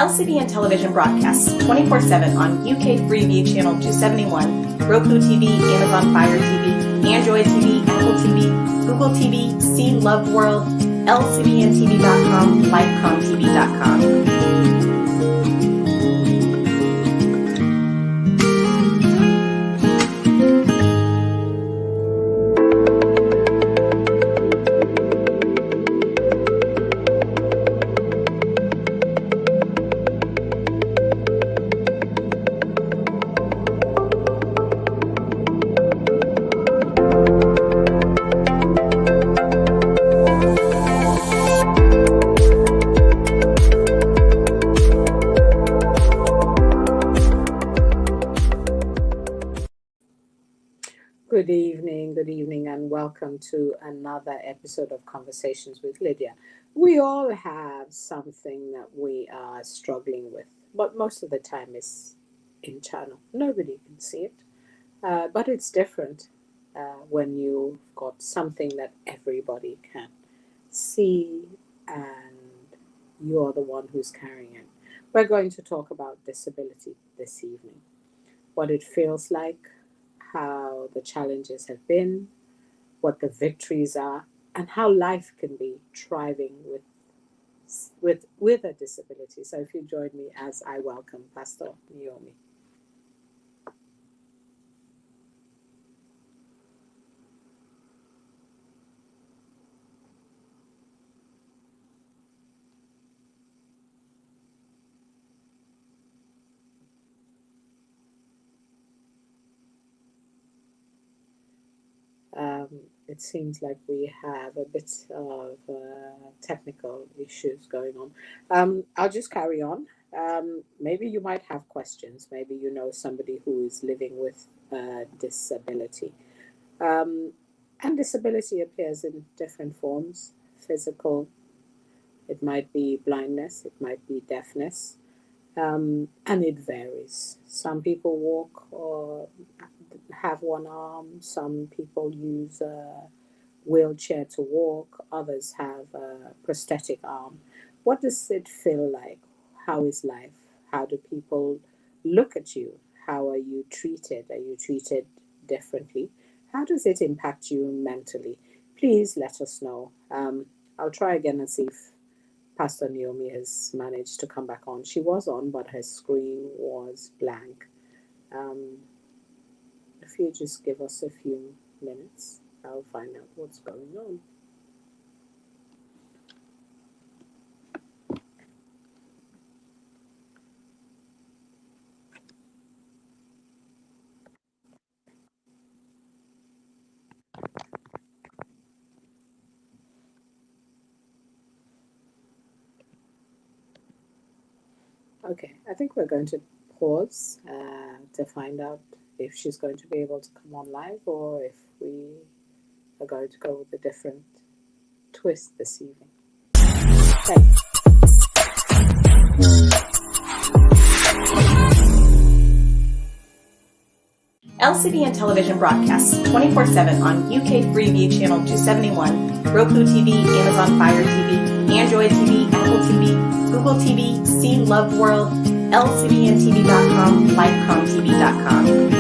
LCBN television broadcasts 24/7 on UK Freeview Channel 271, Roku TV, Amazon Fire TV, Android TV, Apple TV, Google TV, See Love World, LCBNTV.com, LifeComTV.com. Good evening, and welcome to another episode of Conversations with Lydia. We all have something that we are struggling with, but most of the time it's internal. Nobody can see it, but it's different when you've got something that everybody can see and you're the one who's carrying it. We're going to talk about disability this evening, what it feels like, how the challenges have been, what the victories are, and how life can be thriving with a disability. So if you join me as I welcome Pastor Naomi. It seems like we have a bit of technical issues going on. I'll just carry on. Maybe you might have questions. Maybe you know somebody who is living with disability. And disability appears in different forms: physical, it might be blindness, it might be deafness, and it varies. Some people walk or have one arm, some people use a wheelchair to walk, others have a prosthetic arm. What does it feel like? How is life? How do people look at you? How are you treated? Are you treated differently? How does it impact you mentally? Please let us know. I'll try again and see if Pastor Naomi has managed to come back on. She was on, but her screen was blank. If you just give us a few minutes, I'll find out what's going on. Okay, I think we're going to pause to find out if she's going to be able to come on live or if we are going to go with a different twist this evening. Thanks. LCBN television broadcasts 24/7 on UK Freeview Channel 271, Roku TV, Amazon Fire TV, Android TV, Apple TV, Google TV, See Love World, LCBNTV.com, LifeComTV.com.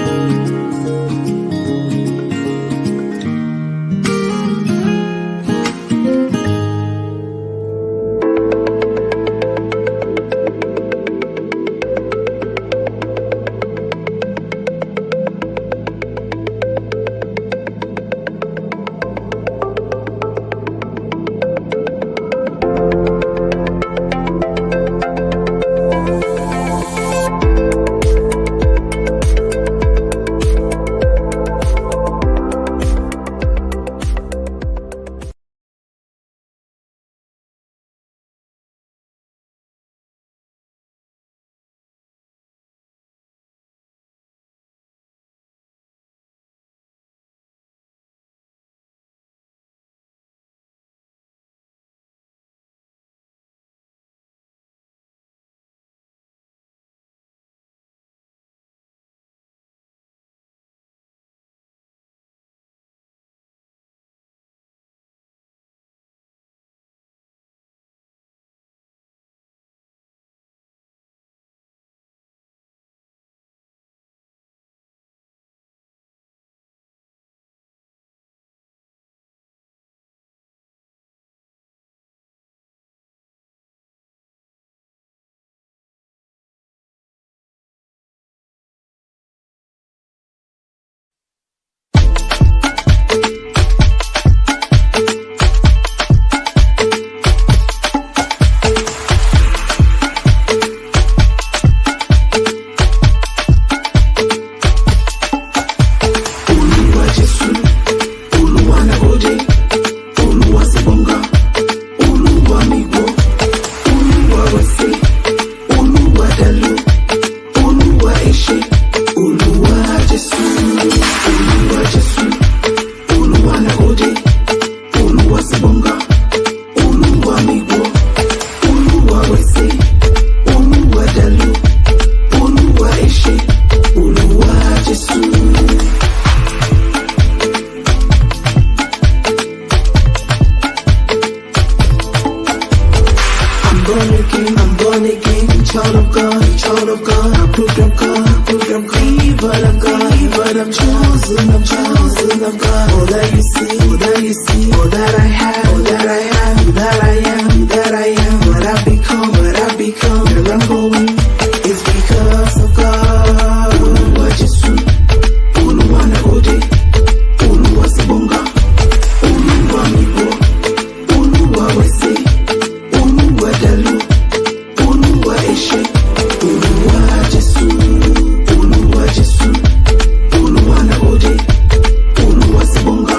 child of God, approved of God, favored of God, favored, I'm chosen of God. All that you see, all that I have, all that I have, all that I am, that I am, what I've become, where I'm going, is because of God. Oluwa Jesu, Oluwa Nagode, Oluwa Sibonga, Oluwa Mibo, Oluwa Wese, Oluwa Dalu, Oluwa Eshe, Oluwa Jesu, Oluwa Jesu, Oluwa Nagode, Oluwa Sibonga,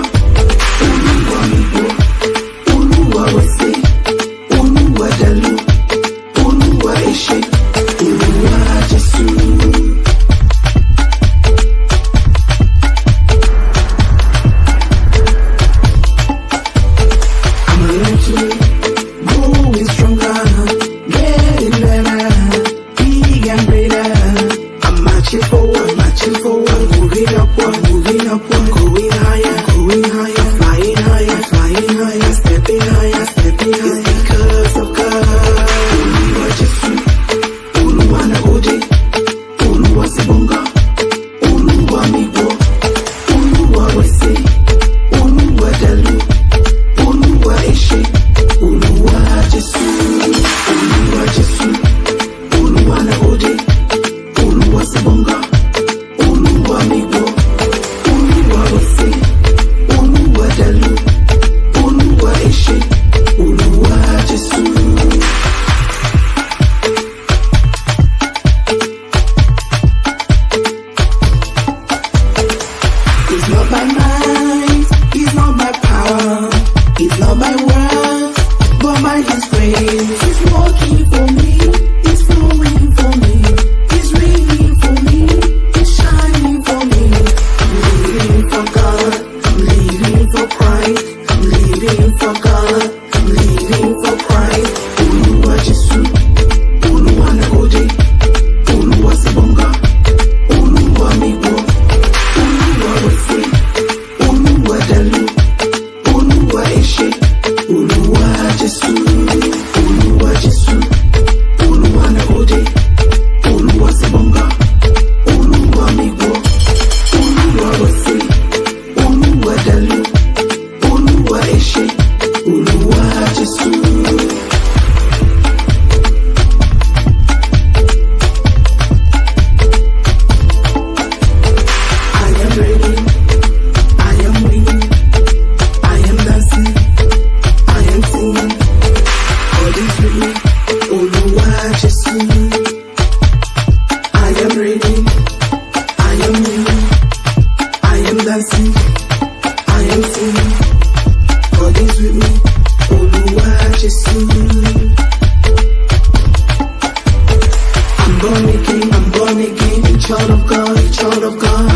Oluwa Mibo, Oluwa Wese, Oluwa Dalu, Oluwa Eshe, Oluwa Jesu. I'm eventually growing stronger, getting better, big and greater. I'm marching forward, moving upward, going higher, flying higher, stepping higher. It's because of God. Oluwa Jesu, Oluwa Nagode, Oluwa Sibonga, Oluwa Mibo, Oluwa Wese, Oluwa Dalu, Oluwa Eshe, Oluwa Jesu, Oluwa Nagode, Oluwa Sibonga, Oluwa Mibo, Oluwa Wese, Oluwa Dalu, Oluwa Eshe, Oluwa Jesu. It's not by might, it's not by power, it's not by words, but by His grace. It's working for me, it's flowing for me, it's raining for me, it's shining for me. I'm living for God, I'm living for Christ, I'm living for God, I'm living for Christ. Oluwa Jesu, Oluwa Nagode, Oluwa Sibonga, Oluwa Mibo, Oluwa Wese, Oluwa Dalu, Oluwa Eshe, Oluwa Jesu, Oluwa Nagode, Oluwa Sibonga, Oluwa Mibo, Oluwa Wese, Oluwa Dalu, Oluwa Eshe, Oluwa Jesu. I am ready, I am winning, I am dancing, I am singing. God is with me, Oluwa Jesu. I am ready, I am winning, I am dancing, I am singing. God is with me, Oluwa Jesu. I'm born again, a child of God,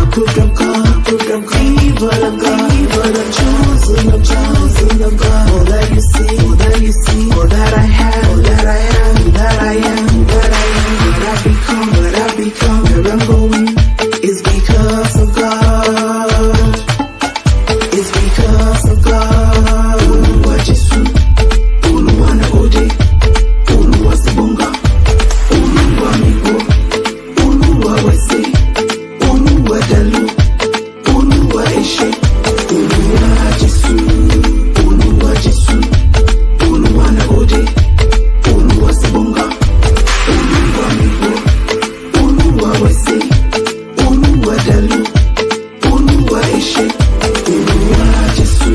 approved of God, favored of God, I'm chosen of God. All that you see, all that I have, all that I am, what I've become, where I'm going, is because of God. It's because of God. Oluwa Jesu, Oluwa Nagode, Oluwa Sibonga, Oluwa Mibo, Oluwa Wese, Oluwa Dalu, Oluwa Eshe, Oluwa Jesu, Oluwa Nagode, Oluwa Sibonga, Oluwa Mibo, Oluwa Wese, Oluwa Dalu, Oluwa Eshe, Oluwa Jesu.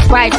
Right.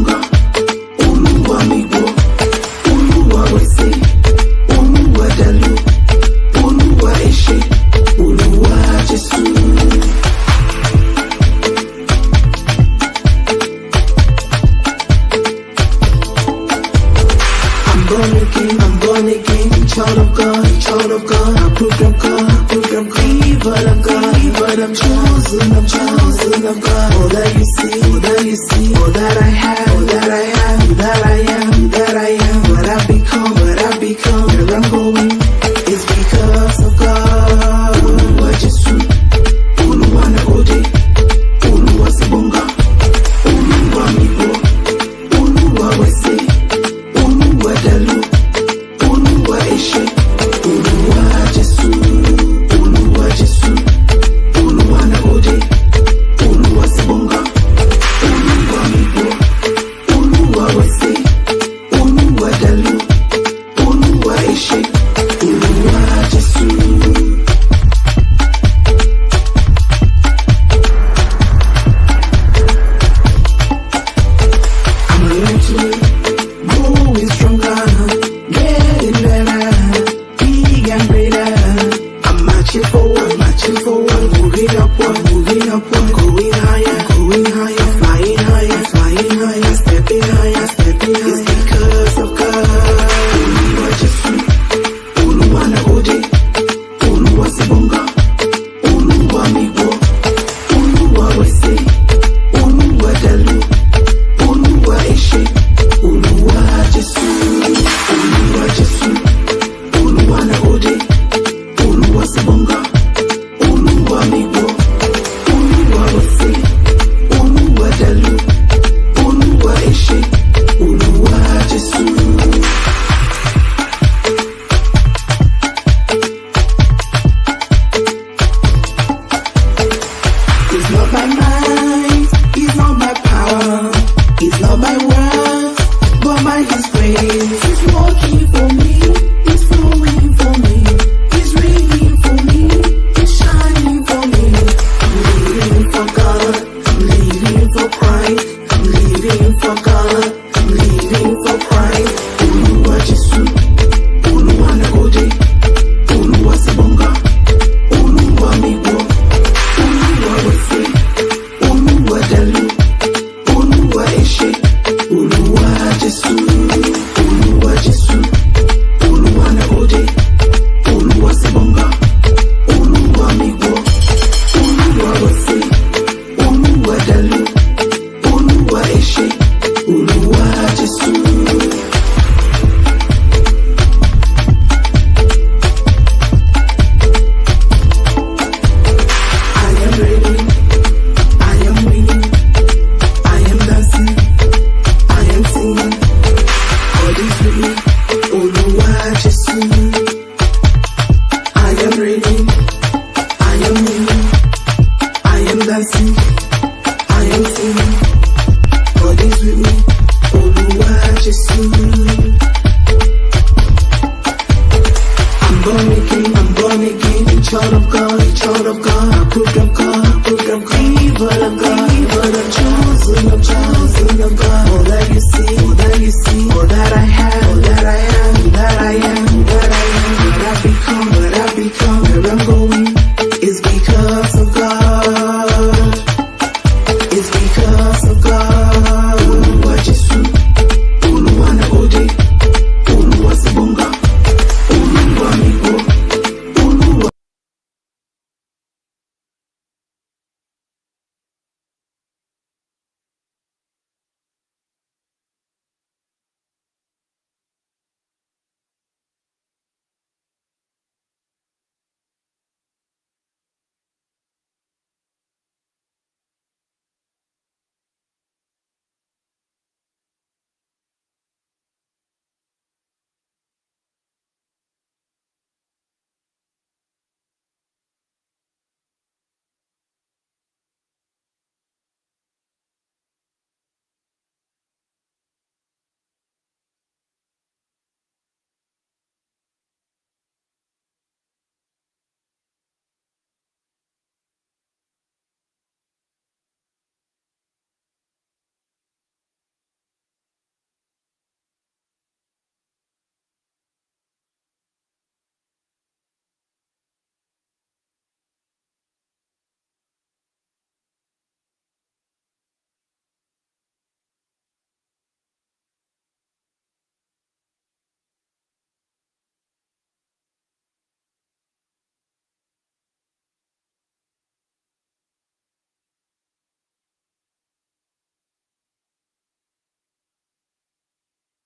Bonga, Oluwa Mibo, Oluwa Wese, Oluwa Dalu, Oluwa Eshe, Oluwa Jesu. I'm born again, child of God, approved of God, favored of God, I'm chosen of God. All that you see, all that I have, all that I am, what I've become, where I'm going, is because of God. Oluwa Jesu, Oluwa Nagode, Oluwa Sibonga, Oluwa Mibo, Oluwa Wese, Oluwa Dalu, Oluwa Eshe, Oluwa Jesu, Oluwa Jesu, Oluwa Nagode, Oluwa Sibonga, Oluwa Mibo, Oluwa Wese, Oluwa Dalu, Oluwa Eshe, Oluwa Jesu. I'm learning to growing stronger, getting better, big and greater. I'm marching forward, moving upward, going higher, flying higher, stepping higher. It's because of God. Oluwa Jesu, Oluwa Nagode, Oluwa Sibonga, Oluwa Mibo, Oluwa Wese, Oluwa Dalu, Oluwa Eshe, Oluwa Jesu, Oluwa Nagode, Oluwa Sibonga, Oluwa Mibo, Oluwa Wese, Oluwa Dalu, Oluwa Eshe, Oluwa Jesu. It's not by might, it's not by power, it's not by words, but by His grace. He's working for me, He's flowing for me, He's raining for me, He's shining for me. I'm living for God, I'm living for Christ, I'm living for God, I'm living for Christ. Oluwa Jesu, Oluwa Nagode, Oluwa Sibonga, Oluwa Mibo, Oluwa Wese, Oluwa Dalu, Oluwa Eshe, Oluwa Jesu, Oluwa Jesu.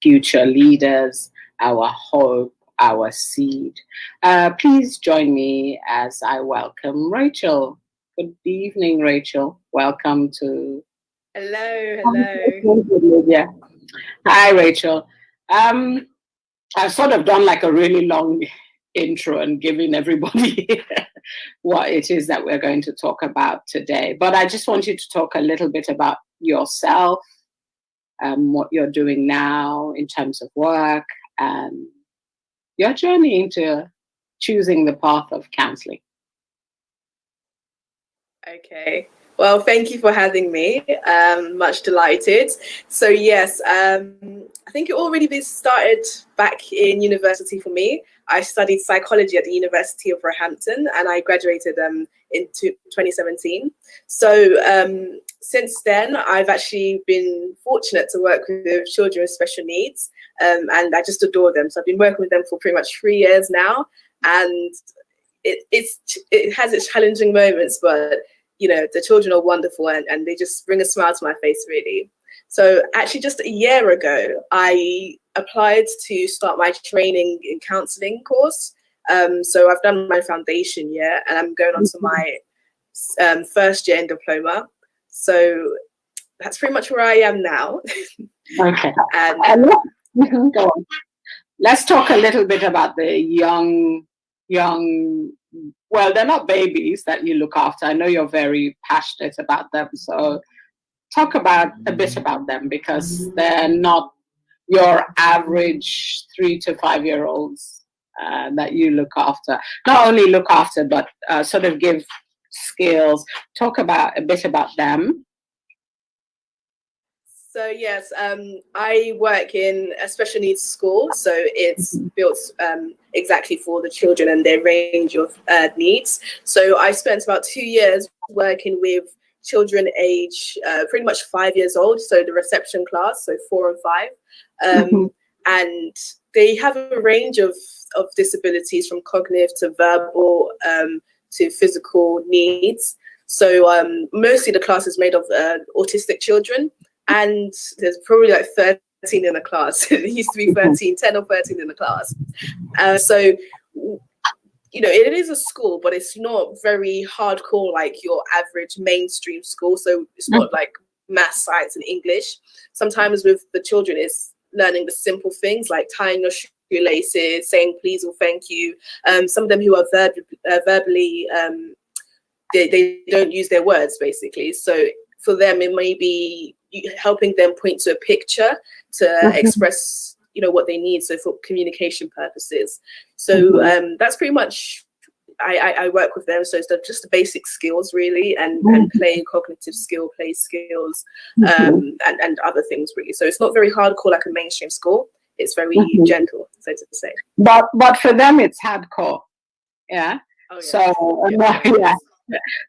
future leaders, our hope, our seed. Please join me as I welcome Rachel. Good evening, Rachel. Welcome to... Hello. Lydia. Hi, Rachel. I've sort of done like a really long intro and giving everybody what it is that we're going to talk about today. But I just want you to talk a little bit about yourself, what you're doing now in terms of work, and your journey into choosing the path of counseling. Okay. Well, thank you for having me. Much delighted. So yes, I think it already started back in university for me. I studied psychology at the University of Roehampton, and I graduated in 2017. So since then, I've actually been fortunate to work with children with special needs, and I just adore them. So I've been working with them for pretty much 3 years now, and it has its challenging moments, but you know, the children are wonderful, and they just bring a smile to my face, really. So actually just a year ago, I applied to start my training in counselling course. So I've done my foundation year, and I'm going on to my first year in diploma. So that's pretty much where I am now. Okay. And go on. Let's talk a little bit about the young, well, they're not babies that you look after. I know you're very passionate about them. So talk about a bit about them, because they're not your average 3 to 5 year olds that you look after. Not only look after, but sort of give skills. Talk about a bit about them. So yes, I work in a special needs school, so it's built exactly for the children and their range of needs. So I spent about 2 years working with children age pretty much 5 years old, so the reception class, so 4 and 5. And they have a range of disabilities, from cognitive to verbal to physical needs. So mostly the class is made of autistic children. And there's probably like 13 in the class. It used to be 10 or 13 in the class. So, you know, it is a school, but it's not very hardcore like your average mainstream school. So it's not like math, science, and English. Sometimes with the children, it's learning the simple things like tying your shoelaces, saying please or thank you. Some of them who are verbally, they don't use their words, basically. So for them, it may be helping them point to a picture to express, you know, what they need. So for communication purposes. So that's pretty much, I work with them. So it's just the basic skills, really, and play, cognitive skill, play skills, and other things, really. So it's not very hardcore like a mainstream school. It's very gentle, so to say. But for them, it's hardcore. Yeah. Oh, yeah. So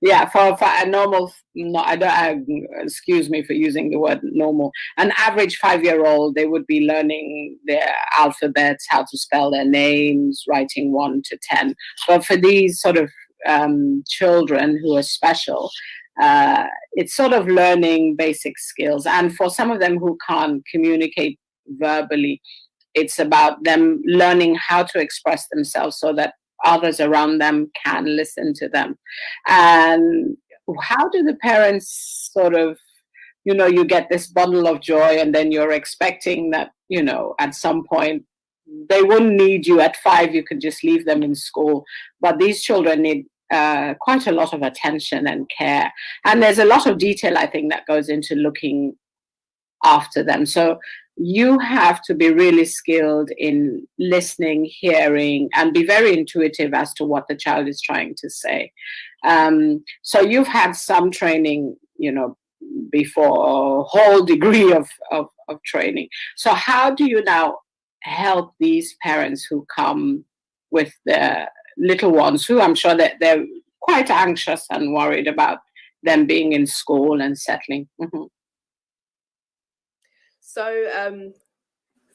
yeah, for a normal, no, I don't. Excuse me for using the word normal. An average 5-year-old, they would be learning their alphabets, how to spell their names, writing 1 to 10. But for these sort of children who are special, it's sort of learning basic skills. And for some of them who can't communicate verbally, it's about them learning how to express themselves so that others around them can listen to them. And how do the parents sort of, you know, you get this bundle of joy, and then you're expecting that, you know, at some point they wouldn't need you at 5, you could just leave them in school. But these children need quite a lot of attention and care. And there's a lot of detail, I think, that goes into looking after them. So you have to be really skilled in listening, hearing, and be very intuitive as to what the child is trying to say. So you've had some training, you know, before, a whole degree of training. So how do you now help these parents who come with their little ones, who I'm sure that they're quite anxious and worried about them being in school and settling? So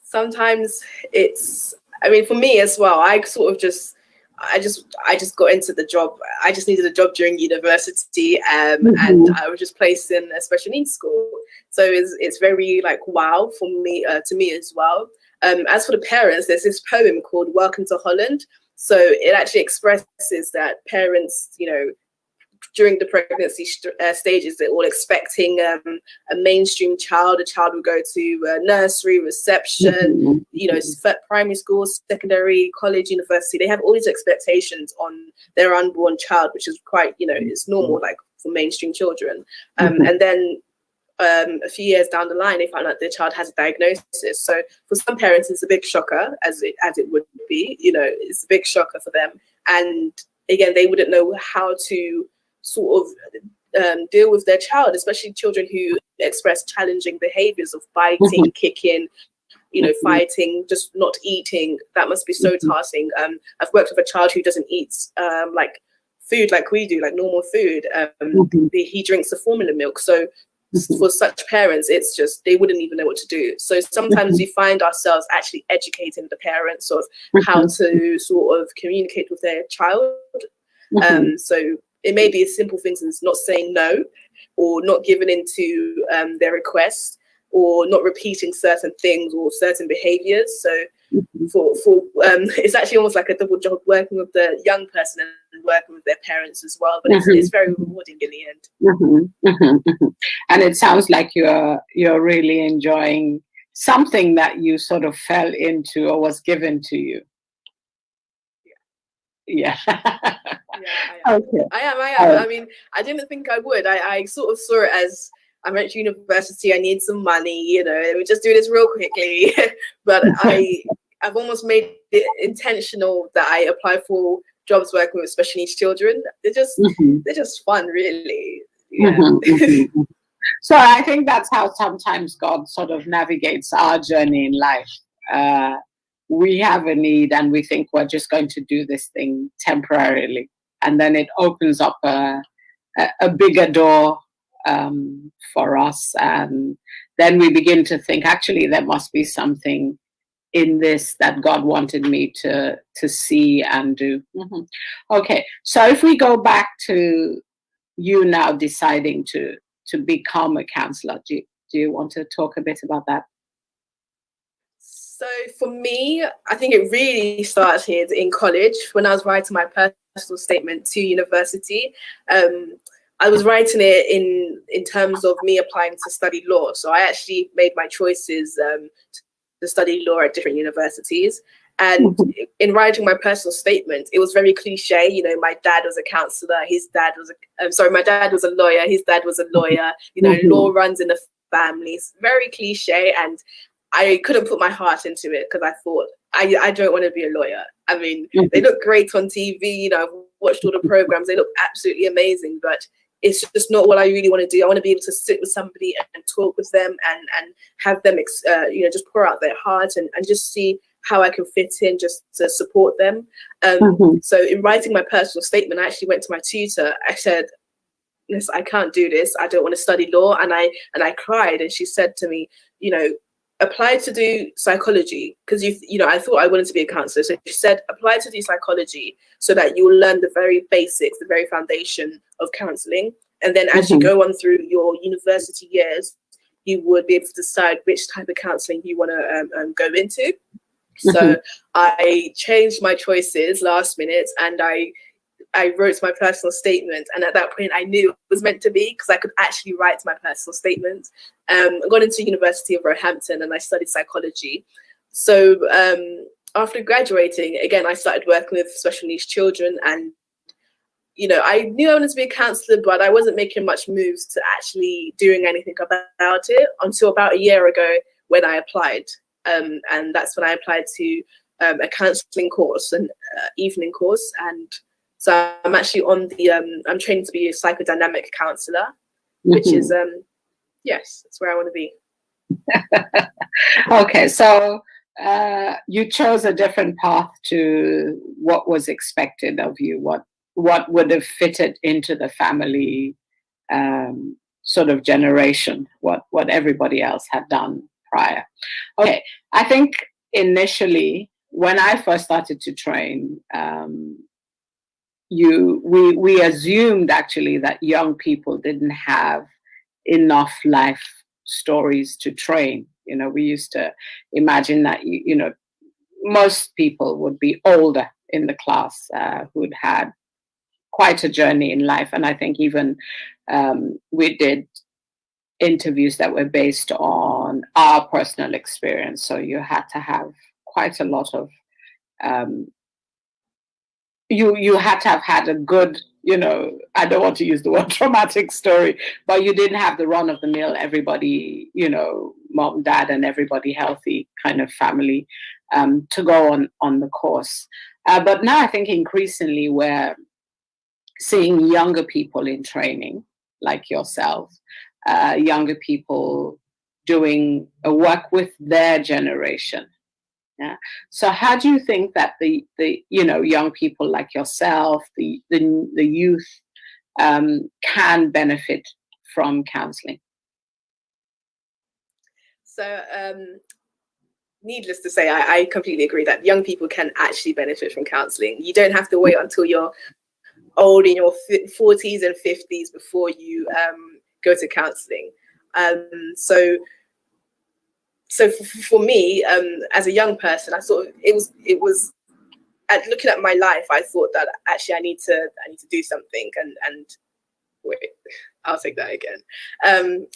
sometimes it's, I mean, for me as well, I sort of just I just got into the job. I just needed a job during university, and I was just placed in a special needs school. So it's very like wow for me, to me as well. As for the parents, there's this poem called "Welcome to Holland." So it actually expresses that parents, during the pregnancy stages, they're all expecting a mainstream child. A child will go to nursery, reception, primary school, secondary, college, university. They have all these expectations on their unborn child, which is quite, it's normal, like for mainstream children. And then a few years down the line, they find out their child has a diagnosis. So for some parents, it's a big shocker, as it would be. It's a big shocker for them. And again, they wouldn't know how to sort of deal with their child, especially children who express challenging behaviors of biting, kicking, fighting, just not eating. That must be so taxing. I've worked with a child who doesn't eat like food like we do, like normal food. He drinks the formula milk. So for such parents, it's just, they wouldn't even know what to do. So sometimes we find ourselves actually educating the parents of how to sort of communicate with their child. So it may be as simple things as not saying no, or not giving into their requests, or not repeating certain things or certain behaviors. So for it's actually almost like a double job, working with the young person and working with their parents as well. But it's very rewarding in the end. And it sounds like you're really enjoying something that you sort of fell into or was given to you. Yeah. I am. Okay. I am. I mean, I didn't think I would. I sort of saw it as, I'm at university, I need some money, let me just do this real quickly. But I've almost made it intentional that I apply for jobs working with special needs children. They're just fun, really. Yeah. So I think that's how sometimes God sort of navigates our journey in life. We have a need and we think we're just going to do this thing temporarily. And then it opens up a bigger door for us. And then we begin to think, actually, there must be something in this that God wanted me to see and do. Okay, so if we go back to you now deciding to become a counselor, do you want to talk a bit about that? So for me, I think it really started in college when I was writing my personal statement to university. I was writing it in terms of me applying to study law. So I actually made my choices to study law at different universities. And in writing my personal statement, it was very cliche. My dad was a counselor. My dad was a lawyer. His dad was a lawyer. Law runs in the family. It's very cliche. And I couldn't put my heart into it because I thought, I don't want to be a lawyer. I mean, they look great on TV. I've watched all the programs. They look absolutely amazing, but it's just not what I really want to do. I want to be able to sit with somebody and talk with them and have them, just pour out their heart and just see how I can fit in just to support them. So in writing my personal statement, I actually went to my tutor. I said, "Yes, I can't do this. I don't want to study law." And I cried, and she said to me, apply to do psychology, because I thought I wanted to be a counselor. So she said, apply to do psychology so that you will learn the very basics, the very foundation of counseling. And then as you go on through your university years, you would be able to decide which type of counseling you want to go into. So I changed my choices last minute, and I wrote my personal statement, and at that point I knew it was meant to be, because I could actually write my personal statement. I got into University of Roehampton and I studied psychology. So after graduating, again, I started working with special needs children, and I knew I wanted to be a counsellor, but I wasn't making much moves to actually doing anything about it until about a year ago when I applied. And that's when I applied to a counselling course, an evening course. And so I'm actually on the, I'm training to be a psychodynamic counsellor, which is, yes, that's where I want to be. Okay, so you chose a different path to what was expected of you, what would have fitted into the family sort of generation, what everybody else had done prior. Okay, I think initially when I first started to train, we assumed actually that young people didn't have enough life stories to train. You know, we used to imagine that you know, most people would be older in the class who'd had quite a journey in life. And I think even we did interviews that were based on our personal experience. So you had to have quite a lot of, you had to have had a good, you know, I don't want to use the word traumatic story, but you didn't have the run of the mill, everybody, you know, mom, dad, and everybody healthy kind of family to go on the course. But now I think increasingly we're seeing younger people in training, like yourself, younger people doing a work with their generation. Yeah. So how do you think that the you know, young people like yourself, the youth can benefit from counseling? So needless to say, I completely agree that young people can actually benefit from counseling. You don't have to wait until you're old, in your 40s and 50s, before you go to counseling. So for me, as a young person, I sort of, it was at looking at my life, I thought that actually I need to do something, and wait, I'll take that again.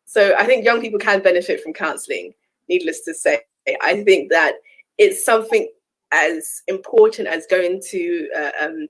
So I think young people can benefit from counseling. Needless to say, I think that it's something as important as going to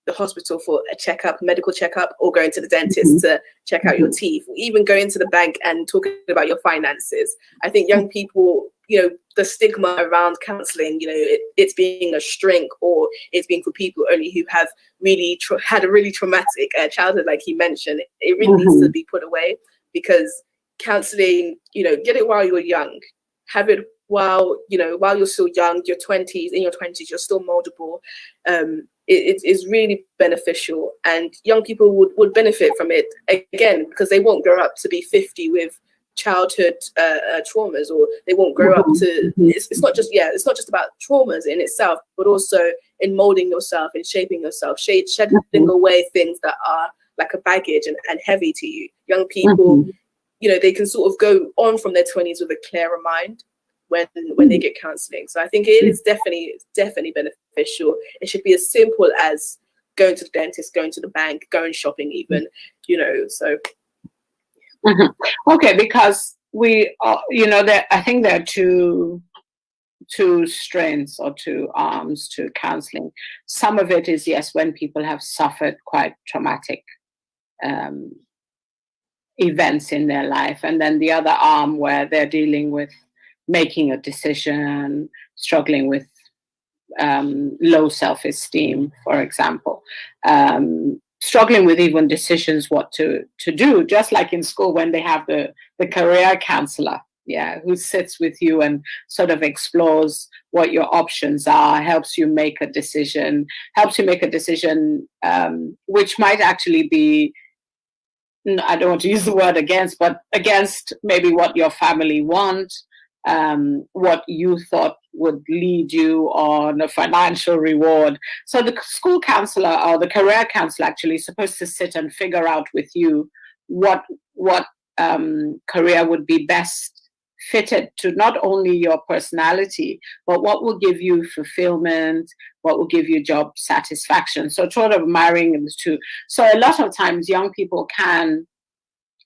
the hospital for a checkup, medical checkup, or going to the dentist to check out your teeth, or even going to the bank and talking about your finances. I think young people, you know, the stigma around counseling, you know, it's being a shrink, or it's being for people only who have really had a really traumatic childhood, like he mentioned. It really needs to be put away, because counseling, you know, get it while you're young, have it while, you know, while you're still young, your 20s, in your 20s, you're still moldable. It is really beneficial, and young people would benefit from it, again, because they won't grow up to be 50 with childhood traumas, or they won't grow up to, it's not just about traumas in itself, but also in molding yourself and shaping yourself, shedding away things that are like a baggage and heavy to you. Young people, you know, they can sort of go on from their 20s with a clearer mind when they get counseling. So I think it is definitely beneficial. It should be as simple as going to the dentist, going to the bank, going shopping even, you know, so. Okay, because we, you know, I think there are two strengths or two arms to counseling. Some of it is, yes, when people have suffered quite traumatic events in their life, and then the other arm where they're dealing with making a decision, struggling with low self-esteem, for example, struggling with even decisions what to do, just like in school when they have the career counselor, yeah, who sits with you and sort of explores what your options are, helps you make a decision, which might actually be, I don't want to use the word against, but against maybe what your family want, what you thought would lead you on a financial reward. So the school counselor or the career counselor actually is supposed to sit and figure out with you what career would be best fitted to not only your personality, but what will give you fulfillment, what will give you job satisfaction. So sort of marrying the two. So a lot of times young people can,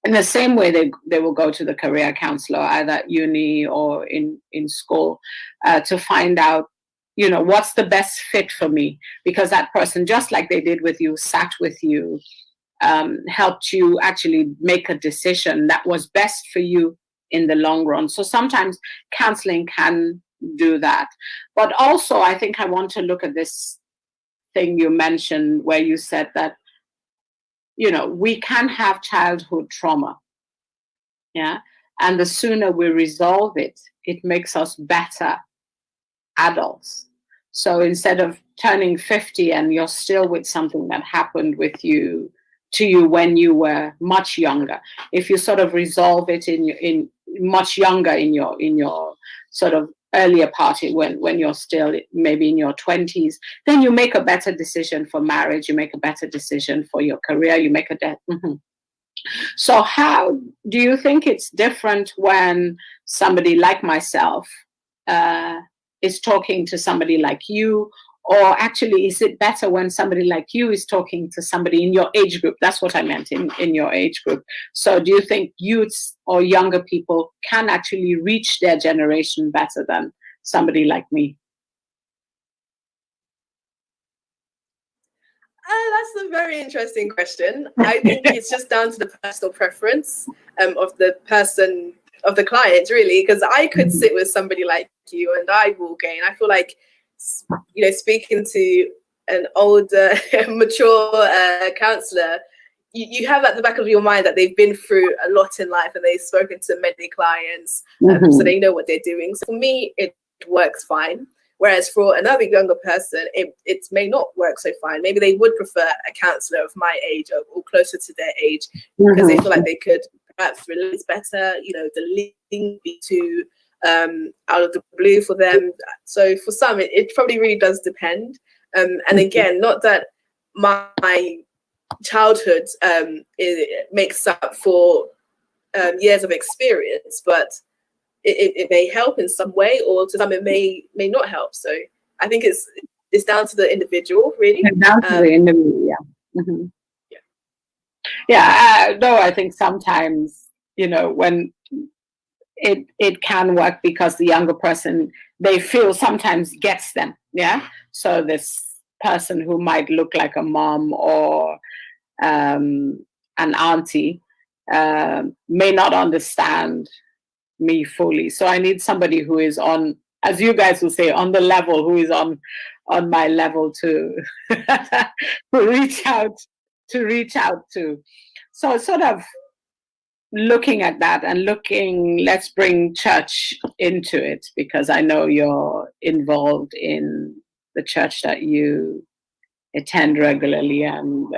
in the same way they will go to the career counselor, either at uni or in school, to find out, you know, what's the best fit for me, because that person, just like they did with you, sat with you, helped you actually make a decision that was best for you in the long run. So sometimes counseling can do that. But also, I think I want to look at this thing you mentioned where you said that, you know, we can have childhood trauma, yeah, and the sooner we resolve it, it makes us better adults. So instead of turning 50 and you're still with something that happened with you, to you when you were much younger, if you sort of resolve it in much younger in your sort of earlier part, when you're still maybe in your 20s, then you make a better decision for marriage, you make a better decision for your career, you make a So how do you think it's different when somebody like myself is talking to somebody like you? Or actually, is it better when somebody like you is talking to somebody in your age group? That's what I meant, in your age group. So do you think youths or younger people can actually reach their generation better than somebody like me? That's a very interesting question. I think it's just down to the personal preference of the person, of the client, really, because I could sit with somebody like you and I will gain. I feel like, you know, speaking to an older, mature counselor, you have at the back of your mind that they've been through a lot in life and they've spoken to many clients, so they know what they're doing. So for me, it works fine. Whereas for another younger person, it may not work so fine. Maybe they would prefer a counsellor of my age or closer to their age, because they feel like they could perhaps relate better. You know, the link be too out of the blue for them. So for some, it probably really does depend. And again, not that my childhood it makes up for years of experience, but it may help in some way, or to some it may not help. So I think it's down to the individual, really. It's down to the individual, no, I think sometimes, you know, when it can work because the younger person, they feel sometimes gets them, so this person who might look like a mom or an auntie may not understand me fully. So I need somebody who is on, as you guys will say, on the level, who is on my level to reach out to. So sort of looking at that and let's bring church into it, because I know you're involved in the church that you attend regularly. And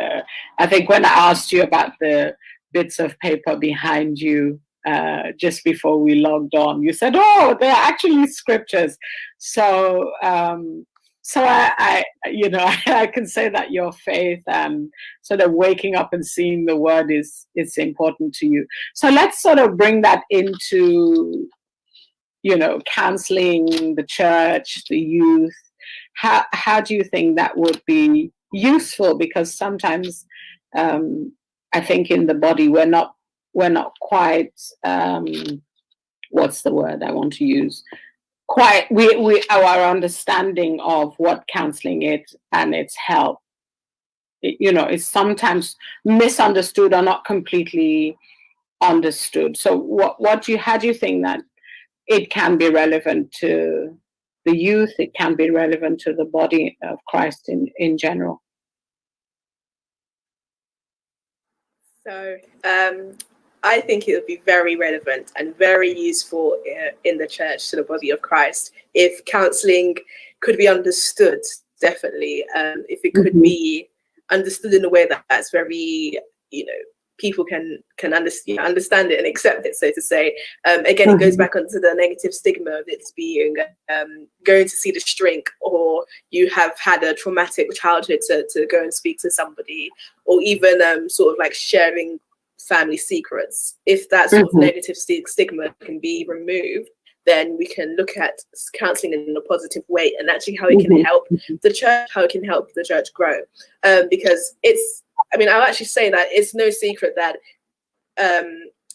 I think when I asked you about the bits of paper behind you just before we logged on, you said, "Oh, they're actually scriptures." So, I you know, I can say that your faith and sort of waking up and seeing the word is important to you. So let's sort of bring that into, you know, counseling, the church, the youth. How do you think that would be useful? Because sometimes I think in the body we're not quite what's the word I want to use? Quite our understanding of what counseling is and its help, you know, is sometimes misunderstood or not completely understood. So how do you think that it can be relevant to the youth? It can be relevant to the body of Christ in general. So I think it would be very relevant and very useful in the church to the body of Christ if counseling could be understood, definitely. If it could be understood in a way that's very, you know, people can understand it and accept it, so to say. Again, it goes back onto the negative stigma of it being going to see the shrink, or you have had a traumatic childhood to go and speak to somebody, or even sort of like sharing family secrets. If that sort of negative stigma can be removed, then we can look at counseling in a positive way, and actually how it can help the church, how it can help the church grow. Because I'll actually say that it's no secret that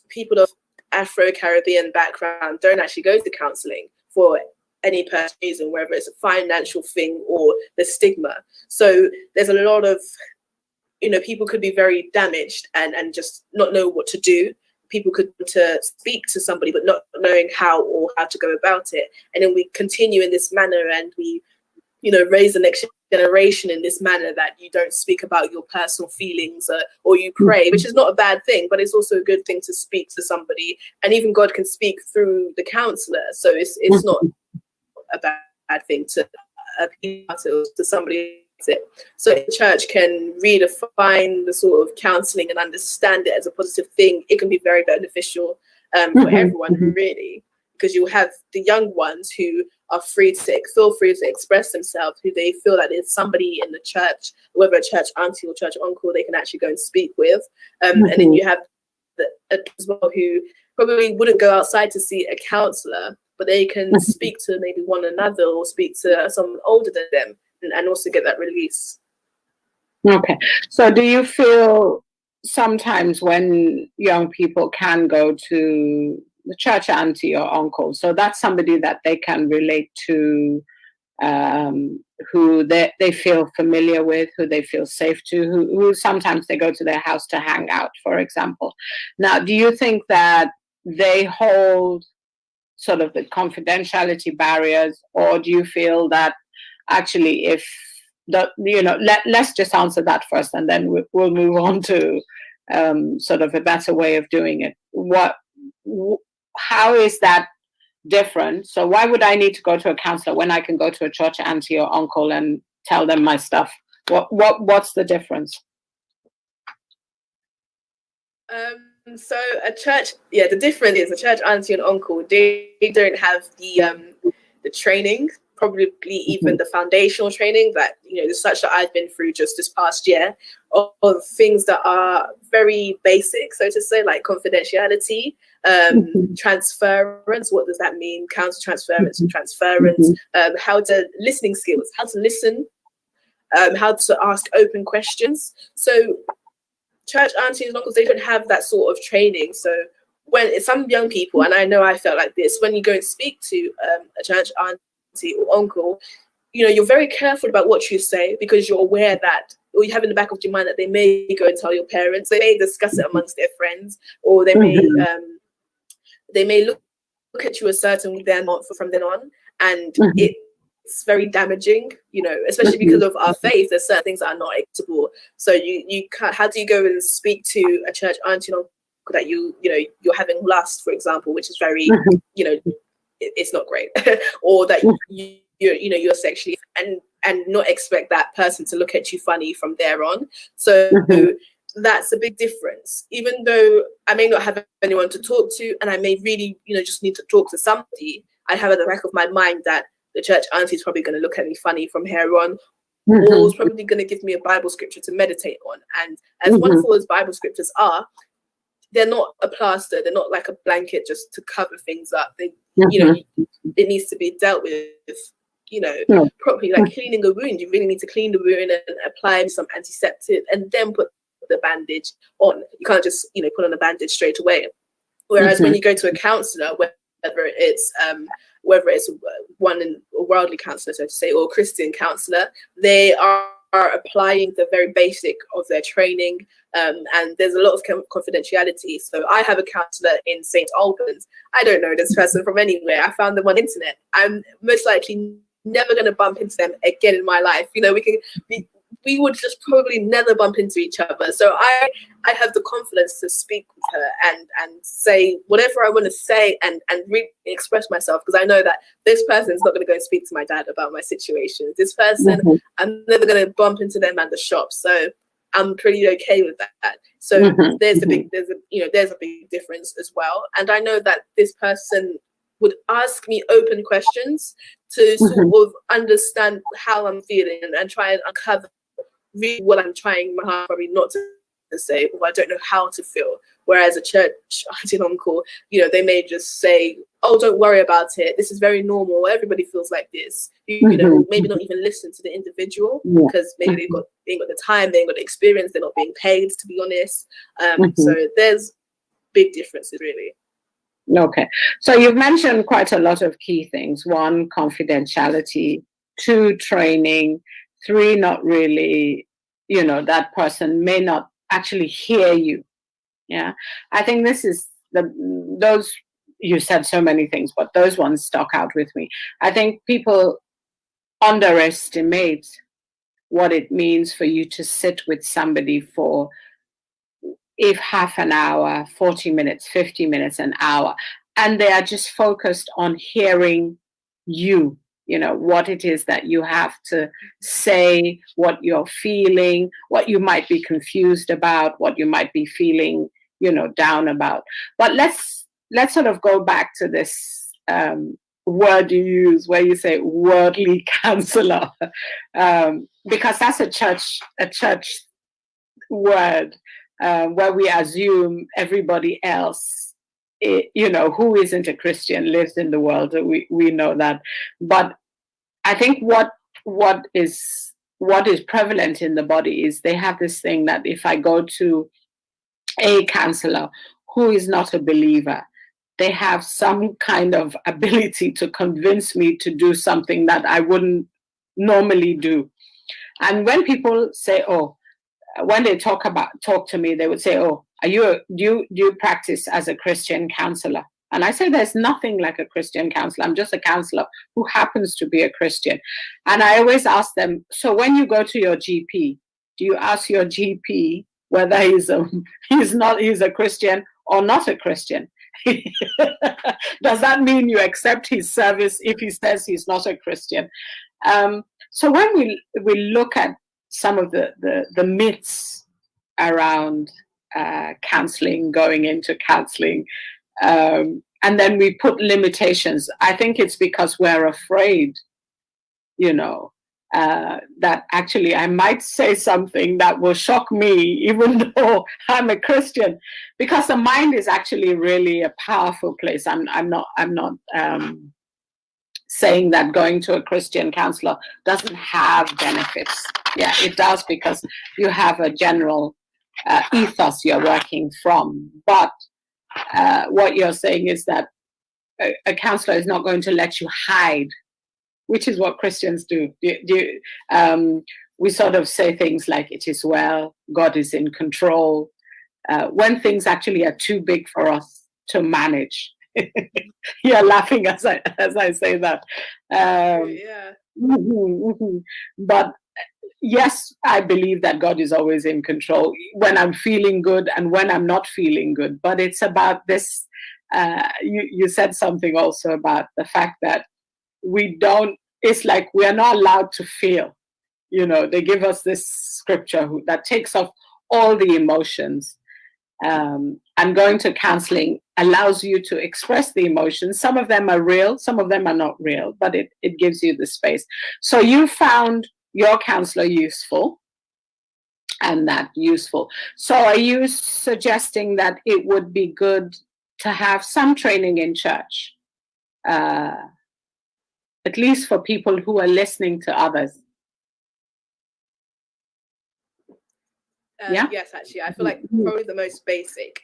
people of Afro-Caribbean background don't actually go to counseling for any personal reason, whether it's a financial thing or the stigma. So there's a lot of, you know, people could be very damaged and just not know what to do. People could speak to somebody but not knowing how to go about it. And then we continue in this manner, and we, you know, raise the next generation in this manner, that you don't speak about your personal feelings or you pray, which is not a bad thing, but it's also a good thing to speak to somebody. And even God can speak through the counselor. So it's not a bad thing to appeal to somebody. So if the church can redefine the sort of counseling and understand it as a positive thing, it can be very beneficial for everyone, really. because you have the young ones who are feel free to express themselves, who they feel that there's somebody in the church, whether a church auntie or church uncle, they can actually go and speak with. And then you have as well who probably wouldn't go outside to see a counsellor, but they can speak to maybe one another or speak to someone older than them and also get that release. Okay. So do you feel sometimes when young people can go to the church auntie or uncle, so that's somebody that they can relate to, who they feel familiar with, who they feel safe to, who sometimes they go to their house to hang out, for example. Now, do you think that they hold sort of the confidentiality barriers, or do you feel that actually if let's just answer that first, and then we'll move on to sort of a better way of doing it. How is that different? So why would I need to go to a counselor when I can go to a church auntie or uncle and tell them my stuff? What's the difference? So a church, the difference is a church auntie and uncle, they don't have the training, probably even the foundational training that, the such that I've been through just this past year, of things that are very basic, so to say, like confidentiality, transference, what does that mean? Counter transference and transference, how to listening skills, how to listen, how to ask open questions. So church aunties and uncles, they don't have that sort of training. So when it's some young people, and I know I felt like this, when you go and speak to a church auntie or uncle, you're very careful about what you say, because you're aware that, or you have in the back of your mind that they may go and tell your parents, they may discuss it amongst their friends, or they may look at you a certain way from then on, and it's very damaging, especially because of our faith. There's certain things that are not acceptable. So you can't. How do you go and speak to a church auntie and uncle that you're having lust, for example, which is very it's not great, or that you're sexually and not expect that person to look at you funny from there on. So that's a big difference. Even though I may not have anyone to talk to, and I may really just need to talk to somebody, I have at the back of my mind that the church auntie is probably going to look at me funny from here on, or is probably going to give me a Bible scripture to meditate on. And as wonderful as Bible scriptures are, they're not a plaster. They're not like a blanket just to cover things up. They, it needs to be dealt with, properly, like cleaning a wound. You really need to clean the wound and apply some antiseptic and then put the bandage on. You can't just, put on a bandage straight away. Whereas when you go to a counselor, whether it's a worldly counselor, so to say, or a Christian counselor, they are applying the very basic of their training, and there's a lot of confidentiality. So I have a counsellor in St. Albans. I don't know this person from anywhere. I found them on the internet. I'm most likely never going to bump into them again in my life. We would just probably never bump into each other. So I have the confidence to speak with her and say whatever I want to say and really express myself, because I know that this person is not going to go and speak to my dad about my situation. This person, I'm never going to bump into them at the shop. So I'm pretty okay with that. So there's a big difference as well. And I know that this person would ask me open questions to sort of understand how I'm feeling and try and uncover really what I'm trying my heart probably not to say, or I don't know how to feel. Whereas a church auntie and uncle, they may just say, oh, don't worry about it. This is very normal. Everybody feels like this. Maybe not even listen to the individual, because maybe they ain't got the time, they ain't got the experience, they're not being paid, to be honest. So there's big differences, really. Okay. So you've mentioned quite a lot of key things. 1, confidentiality. 2, training. 3, not really, that person may not actually hear you. Yeah. I think this is those, you said so many things, but those ones stuck out with me. I think people underestimate what it means for you to sit with somebody for, if half an hour, 40 minutes, 50 minutes, an hour, and they are just focused on hearing you, what it is that you have to say, what you're feeling, what you might be confused about, what you might be feeling, down about. But let's sort of go back to this word you use where you say worldly counselor, because that's a church word, where we assume everybody else, who isn't a Christian lives in the world. We know that, but I think what is prevalent in the body is they have this thing that if I go to a counselor who is not a believer, they have some kind of ability to convince me to do something that I wouldn't normally do. And when people say, oh, when they talk to me, they would say, oh, do you practice as a Christian counselor? And I say, there's nothing like a Christian counselor. I'm just a counselor who happens to be a Christian. And I always ask them, so when you go to your GP, do you ask your GP whether he's a Christian or not a Christian? Does that mean you accept his service if he says he's not a Christian? So when we look at some of the myths around counseling, going into counseling, and then we put limitations, I think it's because we're afraid, that actually I might say something that will shock me, even though I'm a Christian, because the mind is actually really a powerful place. I'm not saying that going to a Christian counselor doesn't have benefits. Yeah, it does, because you have a general ethos you're working from. But what you're saying is that a counselor is not going to let you hide, which is what Christians do. We sort of say things like, it is well, God is in control, when things actually are too big for us to manage. You're laughing as I say that. Yeah. But yes, I believe that God is always in control when I'm feeling good and when I'm not feeling good. But it's about this. You said something also about the fact that it's like we are not allowed to feel. They give us this scripture that takes off all the emotions. And going to counseling allows you to express the emotions. Some of them are real, some of them are not real, but it gives you the space. So you found your counselor useful, and that useful. So are you suggesting that it would be good to have some training in church, at least for people who are listening to others? Yeah? Yes, actually, I feel like probably the most basic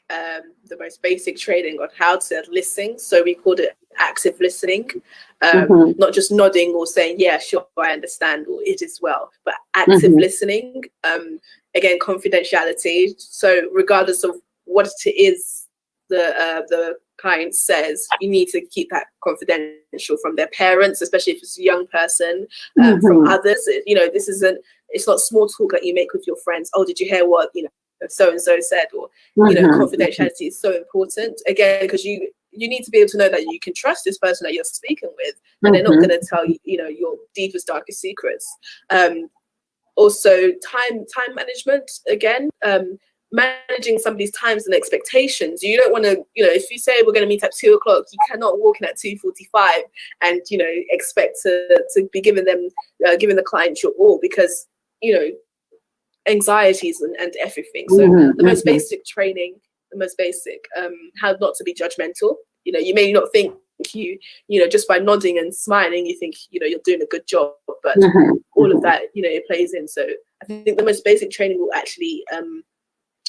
training on how to listen. So we called it active listening, not just nodding or saying, yeah, sure, I understand, or it is well, but active listening. Again, confidentiality. So regardless of what it is the client says, you need to keep that confidential from their parents, especially if it's a young person, from others. It's not small talk that you make with your friends. Oh, did you hear what so and so said? Or confidentiality is so important, again, because you need to be able to know that you can trust this person that you're speaking with, and they're not going to tell you your deepest, darkest secrets. Also, time management, again. Managing somebody's times and expectations. You don't want to, if you say we're going to meet at 2:00, you cannot walk in at 2:45 and expect to be giving the client your all, because anxieties and everything. So the most basic training, how not to be judgmental. You may not think just by nodding and smiling you think you're doing a good job, but all of that it plays in. So I think the most basic training will actually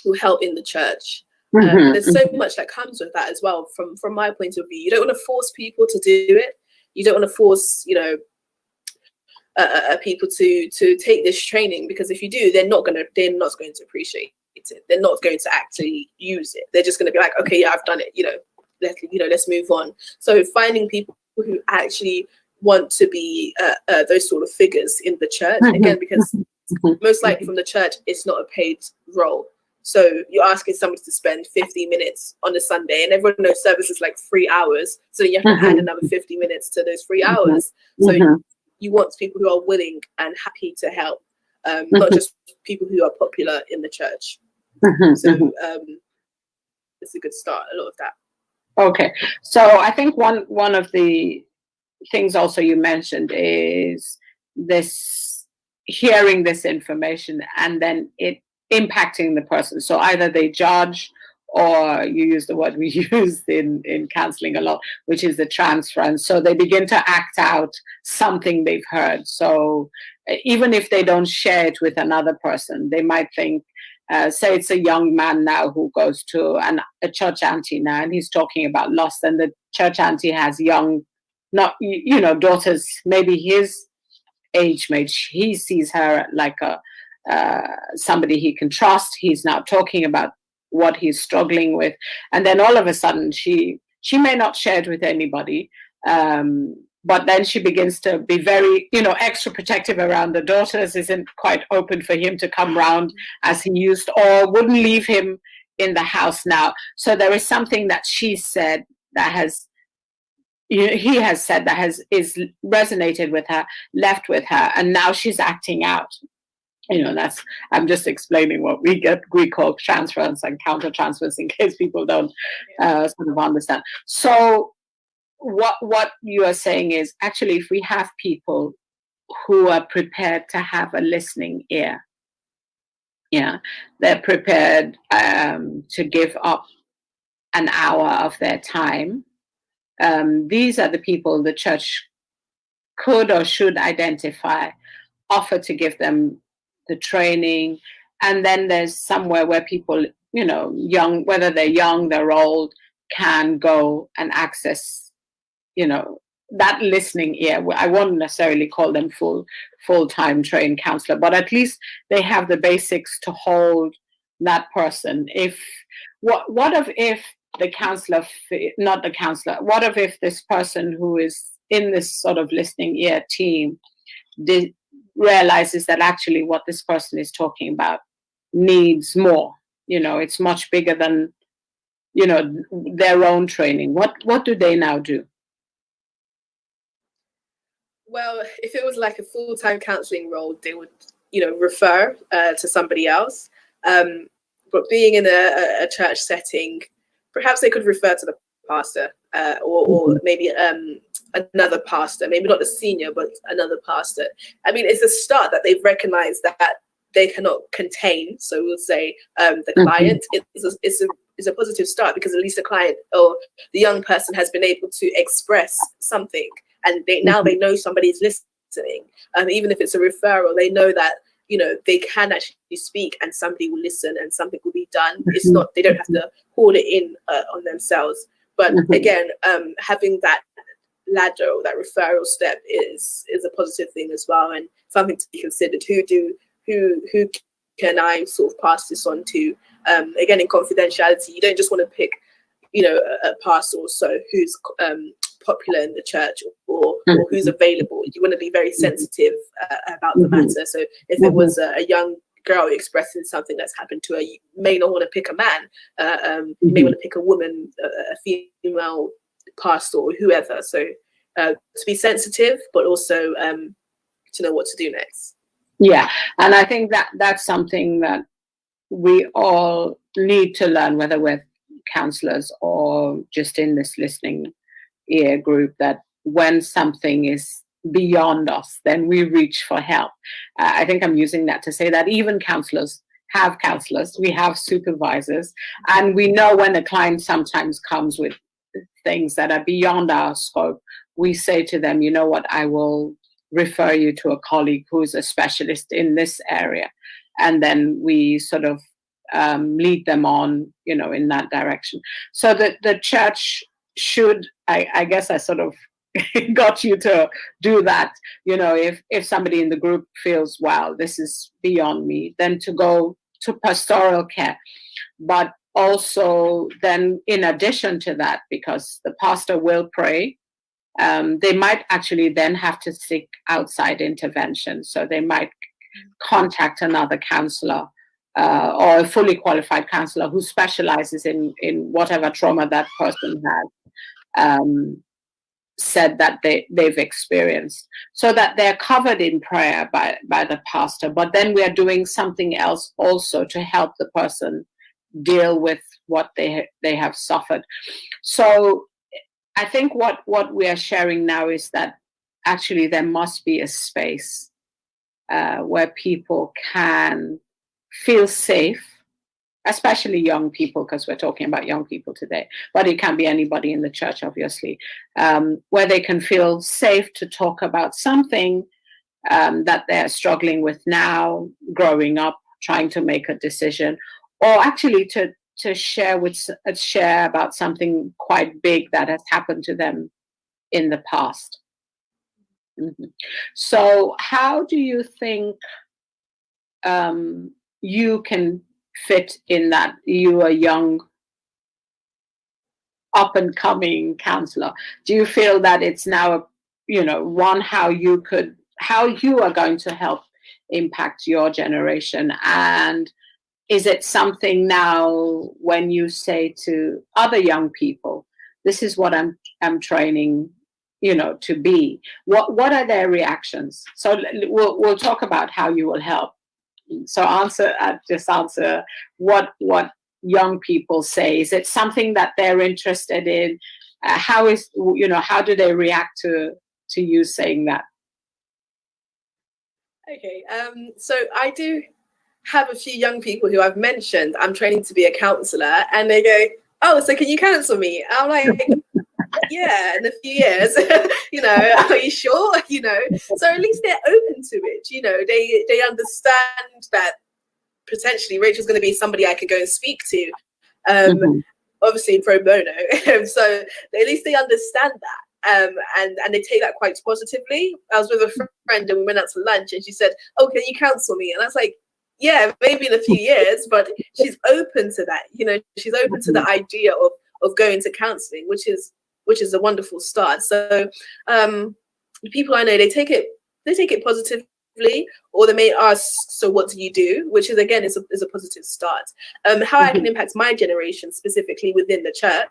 will help in the church. There's so much that comes with that as well. From my point of view, you don't want to force people to do it. You don't want to force people to take this training, because if you do, they're not going to appreciate it. They're not going to actually use it. They're just going to be like, okay, yeah, I've done it. Let's move on. So finding people who actually want to be those sort of figures in the church, again, because most likely from the church, it's not a paid role. So you're asking somebody to spend 50 minutes on a Sunday, and everyone knows service is like 3 hours. So you have to add another 50 minutes to those 3 hours. So you want people who are willing and happy to help, not just people who are popular in the church. So it's a good start, a lot of that. Okay, so I think one of the things also you mentioned is this hearing this information and then it impacting the person. So either they judge, or you use the word we used in counseling a lot, which is the transference. So they begin to act out something they've heard. So even if they don't share it with another person, they might think, say it's a young man now who goes to a church auntie now, and he's talking about loss, and the church auntie has young, not daughters, maybe his age mate. He sees her like a somebody he can trust. He's now talking about what he's struggling with, and then all of a sudden she may not share it with anybody, but then she begins to be very extra protective around the daughters, isn't quite open for him to come round as he used, or wouldn't leave him in the house now. So there is something that she said that he has said that is resonated with her, left with her, and now she's acting out. That's, I'm just explaining what we call transference and counter-transference in case people don't sort of understand. So what you are saying is, actually, if we have people who are prepared to have a listening ear, they're prepared to give up an hour of their time. These are the people the church could or should identify, offer to give them the training. And then there's somewhere where people, young, whether they're young, they're old, can go and access, that listening ear. I won't necessarily call them full-time trained counselor, but at least they have the basics to hold that person. What if the counselor, not the counselor, what if this person who is in this sort of listening ear team realizes that actually what this person is talking about needs more? It's much bigger than, their own training. What do they now do? Well, if it was like a full-time counseling role, they would, refer to somebody else. But being in a church setting, perhaps they could refer to the pastor or maybe another pastor, maybe not the senior, but another pastor. I mean, it's a start that they've recognized that they cannot contain. So we'll say the client, it's a positive start, because at least the client or the young person has been able to express something, and now they know somebody's listening. Even if it's a referral, they know that they can actually speak and somebody will listen and something will be done. It's not, they don't have to hold it in on themselves. But again, having that ladder or that referral step is a positive thing as well, and something to be considered. Who can I sort of pass this on to? Again, in confidentiality, you don't just want to pick a pastor or so who's popular in the church or who's available. You want to be very sensitive about the matter. So if it was a young girl expressing something that's happened to her, you may not want to pick a man. You may want to pick a woman, a female pastor or whoever. So to be sensitive, but also to know what to do next. Yeah, and I think that's something that we all need to learn, whether we're counselors or just in this listening ear group, that when something is beyond us, then we reach for help. I think I'm using that to say that even counselors have counselors, we have supervisors, and we know when a client sometimes comes with things that are beyond our scope, we say to them, you know what, I will refer you to a colleague who's a specialist in this area. And then we sort of lead them on, in that direction. So the church should, I guess I sort of got you to do that. If somebody in the group feels, wow, this is beyond me, then to go to pastoral care. But also then, in addition to that, because the pastor will pray, they might actually then have to seek outside intervention. So they might contact another counselor or a fully qualified counselor who specializes in whatever trauma that person has said that they've experienced, so that they're covered in prayer by the pastor. But then we are doing something else also to help the person deal with what they have suffered. So I think what we are sharing now is that actually there must be a space where people can feel safe, especially young people, because we're talking about young people today, but it can be anybody in the church, obviously, where they can feel safe to talk about something that they're struggling with now, growing up, trying to make a decision, or actually to share about something quite big that has happened to them in the past. Mm-hmm. So how do you think you can fit in that? You are a young, up and coming counselor. Do you feel that it's now, how you are going to help impact your generation? And is it something now when you say to other young people, this is what I'm training, to be? What are their reactions? So we'll talk about how you will help. So answer what young people say. Is it something that they're interested in? How do they react to you saying that? Okay, so I do have a few young people who I've mentioned I'm training to be a counsellor, and they go, "Oh, so can you counsel me?" I'm like, "Yeah, in a few years." Are you sure? So at least they're open to it. They understand that potentially Rachel's going to be somebody I could go and speak to. Obviously pro bono. So at least they understand that. And they take that quite positively. I was with a friend and we went out to lunch, and she said, "Oh, can you counsel me?" And I was like, yeah, maybe in a few years, but she's open to that. She's open to the idea of going to counselling, which is a wonderful start. So the people I know, they take it positively, or they may ask, "So what do you do?" Which is, again, is a positive start. How I can impact my generation specifically within the church.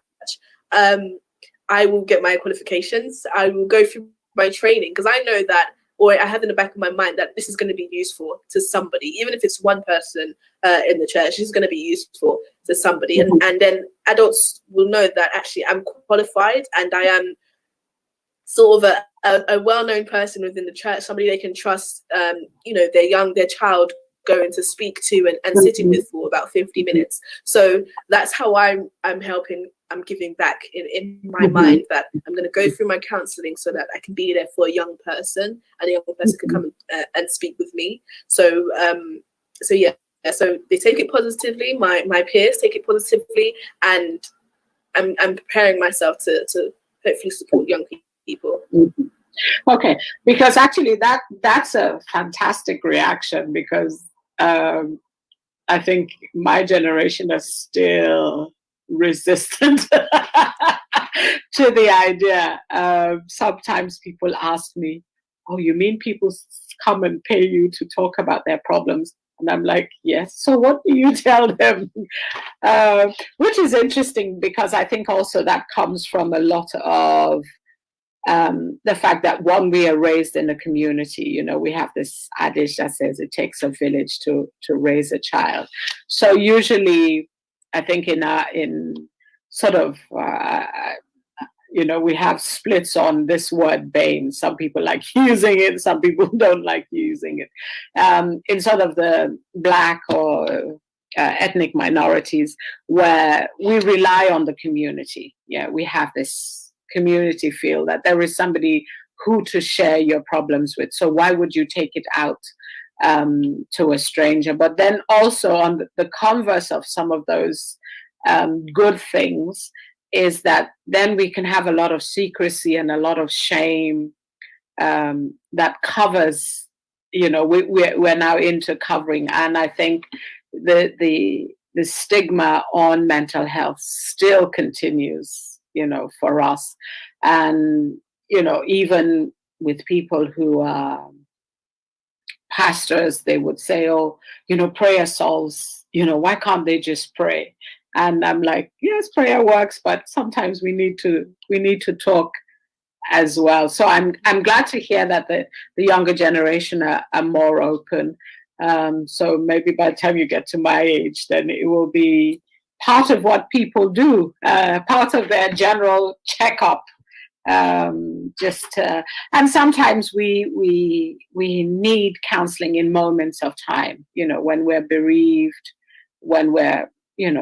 I will get my qualifications. I will go through my training, because I know that, or I have in the back of my mind that this is going to be useful to somebody, even if it's one person in the church. This is going to be useful to somebody, and then adults will know that actually I'm qualified and I am sort of a well-known person within the church, somebody they can trust. Their child going to speak to and sitting with for about 50 minutes. So that's how I'm helping. I'm giving back in my mind, that I'm going to go through my counselling so that I can be there for a young person, and a young person can come and speak with me. So yeah, so they take it positively. My peers take it positively, and I'm preparing myself to hopefully support young people. Okay, because actually that's a fantastic reaction, because I think my generation is still resistant to the idea. Sometimes people ask me, "Oh, you mean people come and pay you to talk about their problems?" And I'm like, "Yes. So what do you tell them?" Which is interesting, because I think also that comes from a lot of the fact that, one, we are raised in a community. We have this adage that says it takes a village to raise a child. So usually, I think in sort of we have splits on this word BAME. Some people like using it, some people don't like using it. In sort of the Black or ethnic minorities, where we rely on the community. Yeah, we have this community feel that there is somebody who to share your problems with. So why would you take it out to a stranger? But then also on the converse of some of those good things is that then we can have a lot of secrecy and a lot of shame that covers, we're now into covering. And I think the stigma on mental health still continues, for us. And, even with people who are pastors, they would say, "Oh, prayer solves, why can't they just pray?" And I'm like, yes, prayer works, but sometimes we need to talk as well. So I'm glad to hear that the younger generation are more open. So maybe by the time you get to my age, then it will be part of what people do, part of their general checkup. And sometimes we need counseling in moments of time, when we're bereaved, when we're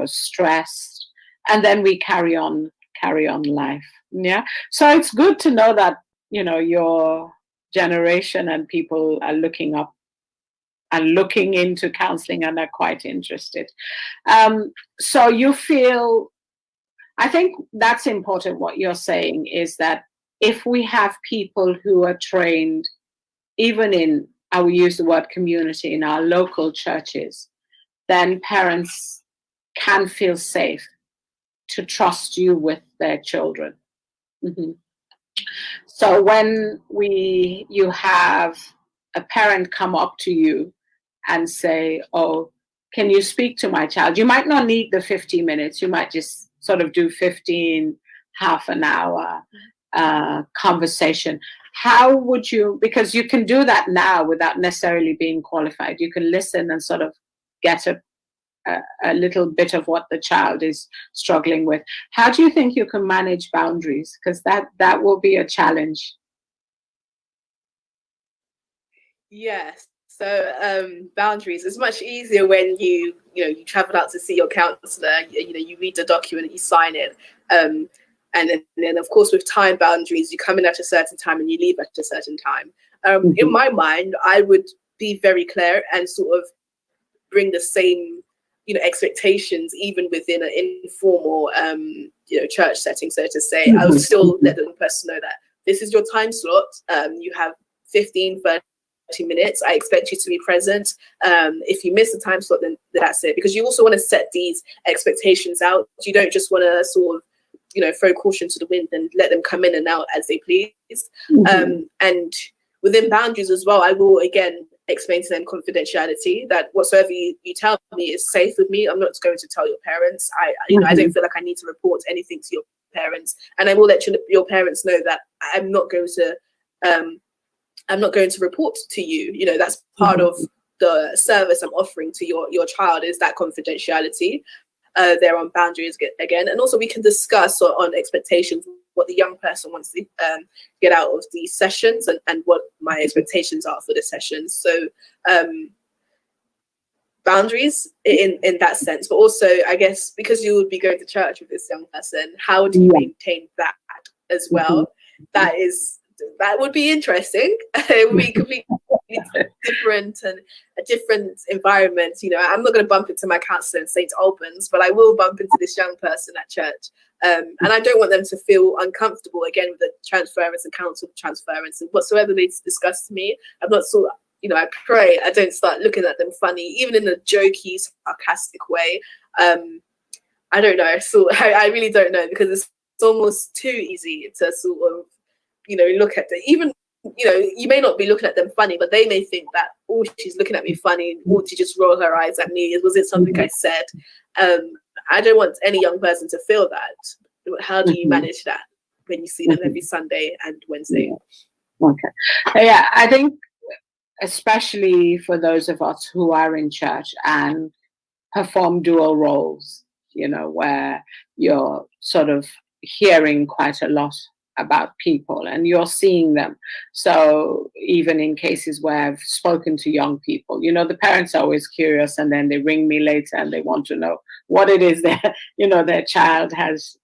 stressed, and then we carry on life. Yeah, so it's good to know that your generation and people are looking up and looking into counseling and are quite interested. So you feel, I think that's important. What you're saying is that if we have people who are trained, even in, I will use the word community, in our local churches, then parents can feel safe to trust you with their children. Mm-hmm. So when you have a parent come up to you and say, oh, can you speak to my child? You might not need the 50 minutes. You might just sort of do 15, half an hour conversation. How would you, because you can do that now without necessarily being qualified. You can listen and sort of get a little bit of what the child is struggling with. How do you think you can manage boundaries? Because that will be a challenge. Yes. So boundaries is much easier when you travel out to see your counselor. You read the document, you sign it, and then of course with time boundaries, you come in at a certain time and you leave at a certain time. In my mind, I would be very clear and sort of bring the same expectations even within an informal church setting, so to say. I would still let the person know that this is your time slot. You have 15, 30 minutes. I expect you to be present. If you miss the time slot, then that's it, because you also want to set these expectations out. You don't just want to sort of throw caution to the wind and let them come in and out as they please. And within boundaries as well, I will again explain to them confidentiality, that whatsoever you tell me is safe with me. I'm not going to tell your parents. I don't feel like I need to report anything to your parents, and I will let your parents know that I'm not going to report to you. That's part of the service I'm offering to your child, is that confidentiality. There on boundaries again, and also we can discuss on expectations, what the young person wants to get out of these sessions, and what my expectations are for the sessions. So boundaries in that sense, but also I guess because you would be going to church with this young person, how do you maintain that as well? That would be interesting. It would be completely different and a different environment. I'm not going to bump into my counselor in St. Albans, but I will bump into this young person at church. And I don't want them to feel uncomfortable again with the transference and counsel transference and whatsoever they discuss to me. I'm not sort of, I pray I don't start looking at them funny, even in a jokey, sarcastic way. I don't know. So I really don't know, because it's almost too easy to sort of, look at them. Even, you may not be looking at them funny, but they may think that, oh, she's looking at me funny, or she just roll her eyes at me. Was it something I said? I don't want any young person to feel that. How do you manage that when you see them every Sunday and Wednesday? Okay. Yeah, I think especially for those of us who are in church and perform dual roles, where you're sort of hearing quite a lot about people and you're seeing them. So even in cases where I've spoken to young people, the parents are always curious, and then they ring me later and they want to know what it is that, their child has,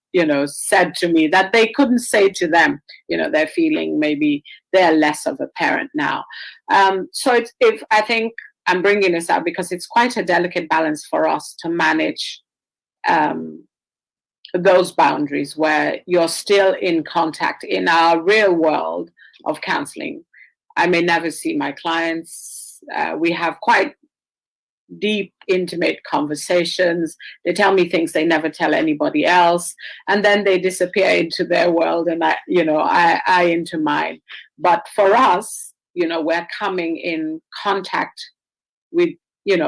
said to me that they couldn't say to them. They're feeling maybe they're less of a parent now. So I think I'm bringing this up because it's quite a delicate balance for us to manage those boundaries where you're still in contact in our real world of counseling. I may never see my clients. We have quite deep, intimate conversations. They tell me things they never tell anybody else, and then they disappear into their world, and I into mine. But for us, we're coming in contact with,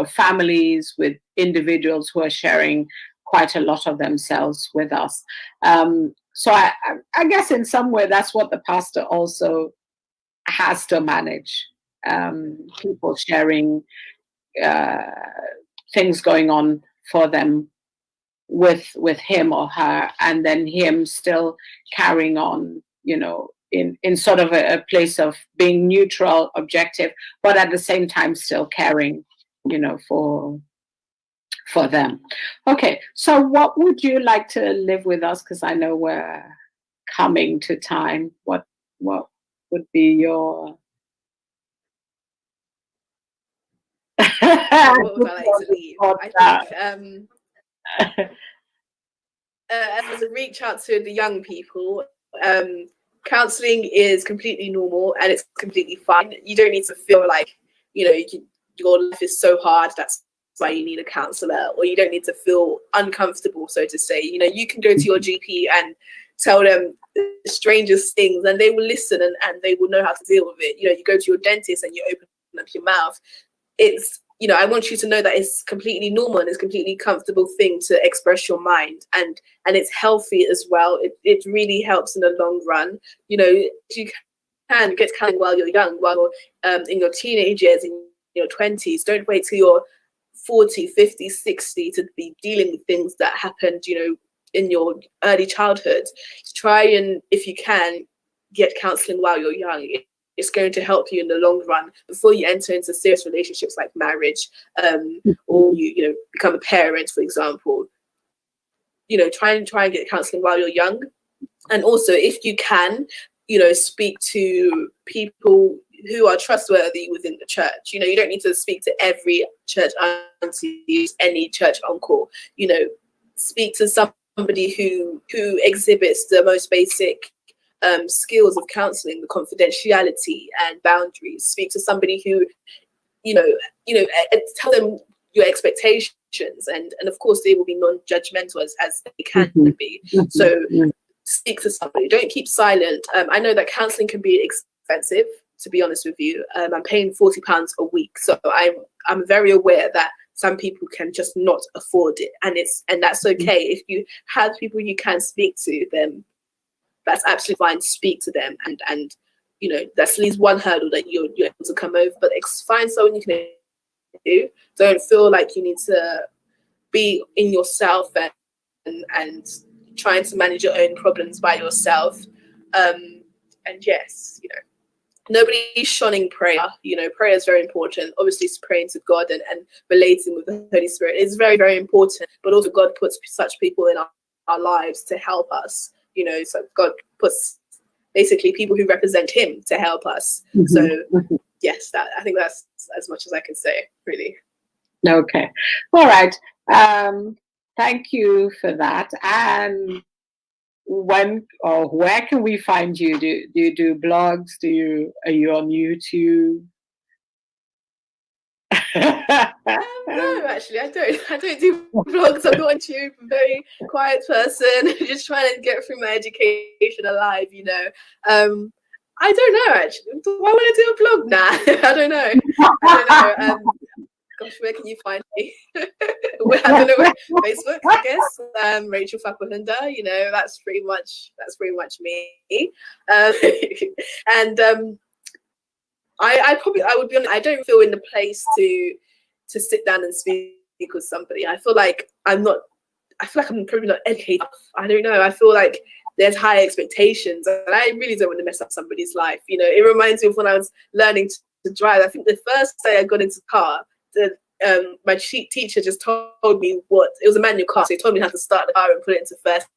families, with individuals who are sharing quite a lot of themselves with us. So I guess in some way that's what the pastor also has to manage. People sharing things going on for them with him or her, and then him still carrying on, in sort of a place of being neutral, objective, but at the same time still caring, for them. Okay, so what would you like to live with us? Because I know we're coming to time. What would be your what would I like to leave? I think as a reach out to the young people, counseling is completely normal and it's completely fine. You don't need to feel like, your life is so hard, that's why you need a counselor, or you don't need to feel uncomfortable, so to say. You can go to your GP and tell them the strangest things and they will listen and they will know how to deal with it. You go to your dentist and you open up your mouth. It's, I want you to know that it's completely normal and it's a completely comfortable thing to express your mind, and it's healthy as well. It really helps in the long run. If you can get counseling while you're young, while you're in your teenage years, in your 20s. Don't wait till you're 40, 50, 60 to be dealing with things that happened, in your early childhood. Try and, if you can, get counseling while you're young. It's going to help you in the long run before you enter into serious relationships like marriage, or you become a parent, for example. Try and get counseling while you're young. And also, if you can, speak to people who are trustworthy within the church. You don't need to speak to every church auntie, any church uncle. Speak to somebody who exhibits the most basic skills of counseling, the confidentiality and boundaries. Speak to somebody who, tell them your expectations, and of course they will be non-judgmental as they can be. So speak to somebody. Don't keep silent. I know that counseling can be expensive, to be honest with you. I'm paying £40 a week, so I'm very aware that some people can just not afford it, and that's okay. If you have people you can speak to, then that's absolutely fine. Speak to them, and that's at least one hurdle that you're able to come over. But find someone you can do. Don't feel like you need to be in yourself and trying to manage your own problems by yourself. And yes, nobody's shunning prayer. Prayer is very important. Obviously, praying to God and relating with the Holy Spirit is very, very important. But also, God puts such people in our lives to help us. So God puts basically people who represent Him to help us. So yes, I think that's as much as I can say, really. Okay. All right. Thank you for that. And when or where can we find you? Do you do blogs? Are you on YouTube? No, actually, I don't do vlogs. I'm not on YouTube. I'm a very quiet person, just trying to get through my education alive. I don't know, actually. Why would I do a vlog? Nah, I don't know. Gosh, where can you find me? I don't know. Facebook, I guess. Rachel Fakwahunda. That's pretty much me. And I would be honest. I don't feel in the place to sit down and speak with somebody. I feel like I'm probably not educated. I don't know. I feel like there's high expectations, and I really don't want to mess up somebody's life. It reminds me of when I was learning to drive. I think the first day I got into the car, my teacher just told me it was a manual car, so he told me how to start the car and put it into first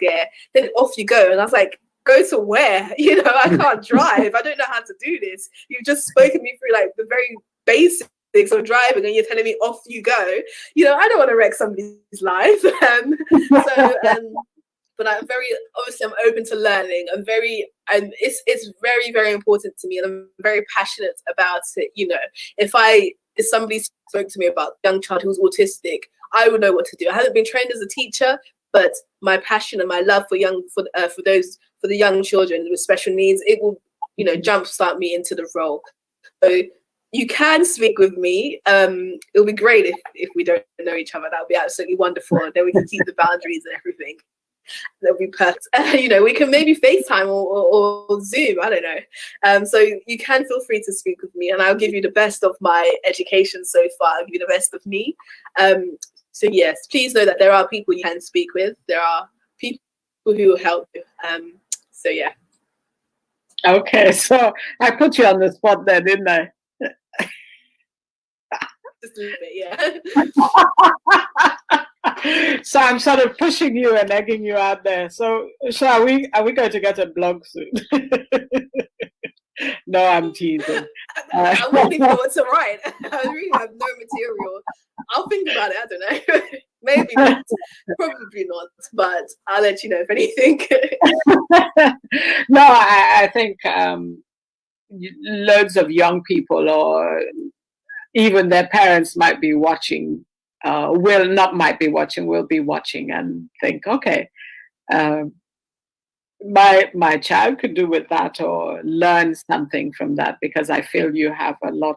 gear. Then off you go, and I was like, go to where? I can't drive. I don't know how to do this. You've just spoken me through like the very basics of driving, and you're telling me off you go. I don't want to wreck somebody's life. But I'm open to learning. It's very, very important to me, and I'm very passionate about it. If somebody spoke to me about a young child who's autistic, I would know what to do. I haven't been trained as a teacher, but my passion and my love for the young children with special needs, it will, jumpstart me into the role. So you can speak with me. It'll be great if we don't know each other. That would be absolutely wonderful. Then we can keep the boundaries and everything. That'll be perfect. We can maybe FaceTime or Zoom. I don't know. So you can feel free to speak with me, and I'll give you the best of my education so far. I'll give you the best of me. So yes, please know that there are people you can speak with. There are people who will help you. So yeah. Okay, so I put you on the spot there, didn't I? Just a little bit, yeah. So I'm sort of pushing you and egging you out there. So are we going to get a blog soon? No, I'm teasing. I wouldn't even know what to write. I really have no material. I'll think about it. I don't know. Maybe not. Probably not. But I'll let you know if anything. No, I think loads of young people, or even their parents, might be watching. Will be watching and think, okay, my child could do with that or learn something from that, because I feel you have a lot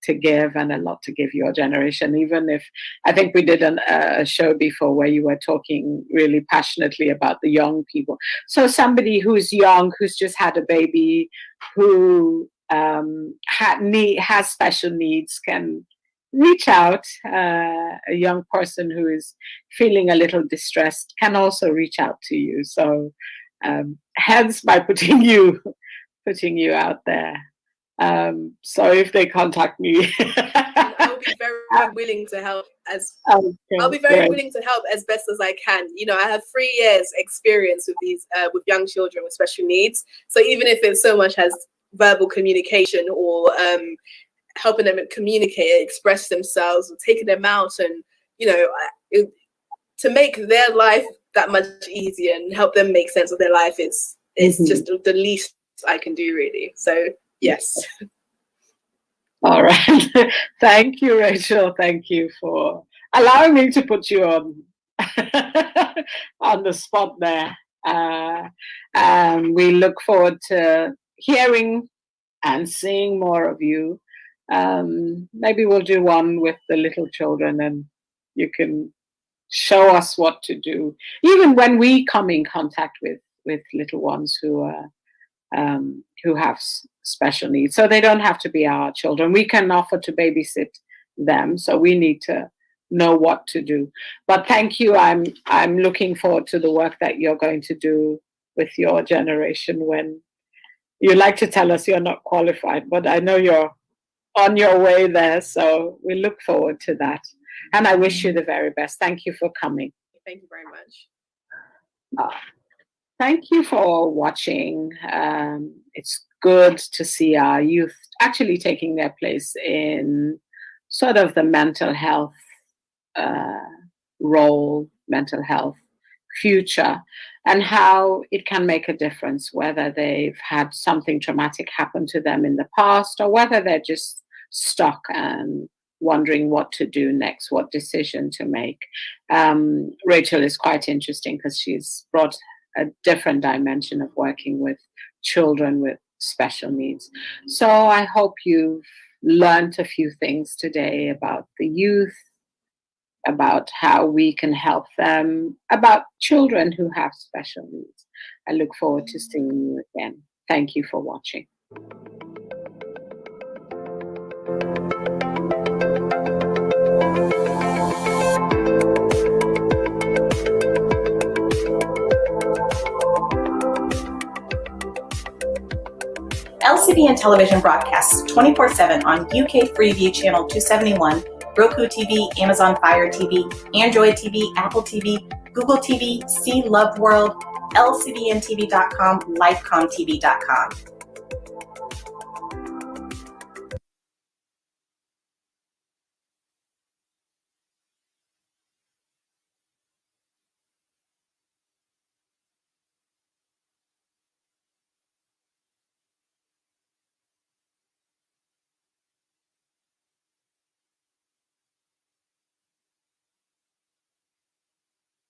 to give and a lot to give your generation. Even if I think we did a show before where you were talking really passionately about the young people. So somebody who's young, who's just had a baby, who has special needs, can reach out. A young person who is feeling a little distressed can also reach out to you. So hence by putting you out there. So if they contact me, I'll be very willing to help willing to help as best as I can. You know, I have 3 years experience with these with young children with special needs. So even if it's so much as verbal communication or helping them communicate, express themselves, or taking them out, and to make their life that much easier and help them make sense of their life is just the least I can do, really. So yes. All right. Thank you, Rachel. Thank you for allowing me to put you on on the spot there. And we look forward to hearing and seeing more of you. Maybe we'll do one with the little children, and you can show us what to do, even when we come in contact with little ones who have special needs. So they don't have to be our children. We can offer to babysit them. So we need to know what to do. But thank you. I'm looking forward to the work that you're going to do with your generation. When you like to tell us you're not qualified, but I know you're on your way there. So we look forward to that. And I wish you the very best. Thank you for coming. Thank you very much. Thank you for watching. It's good to see our youth actually taking their place in sort of the mental health role, mental health future, and how it can make a difference, whether they've had something traumatic happen to them in the past or whether they're just stuck and wondering what to do next, what decision to make. Rachel is quite interesting because she's brought a different dimension of working with children with special needs. So I hope you've learned a few things today about the youth, about how we can help them, about children who have special needs. I look forward to seeing you again. Thank you for watching. LCBN television broadcasts 24/7 on UK Freeview Channel 271, Roku TV, Amazon Fire TV, Android TV, Apple TV, Google TV, See Love World, LCBNTV.com, LifeComTV.com.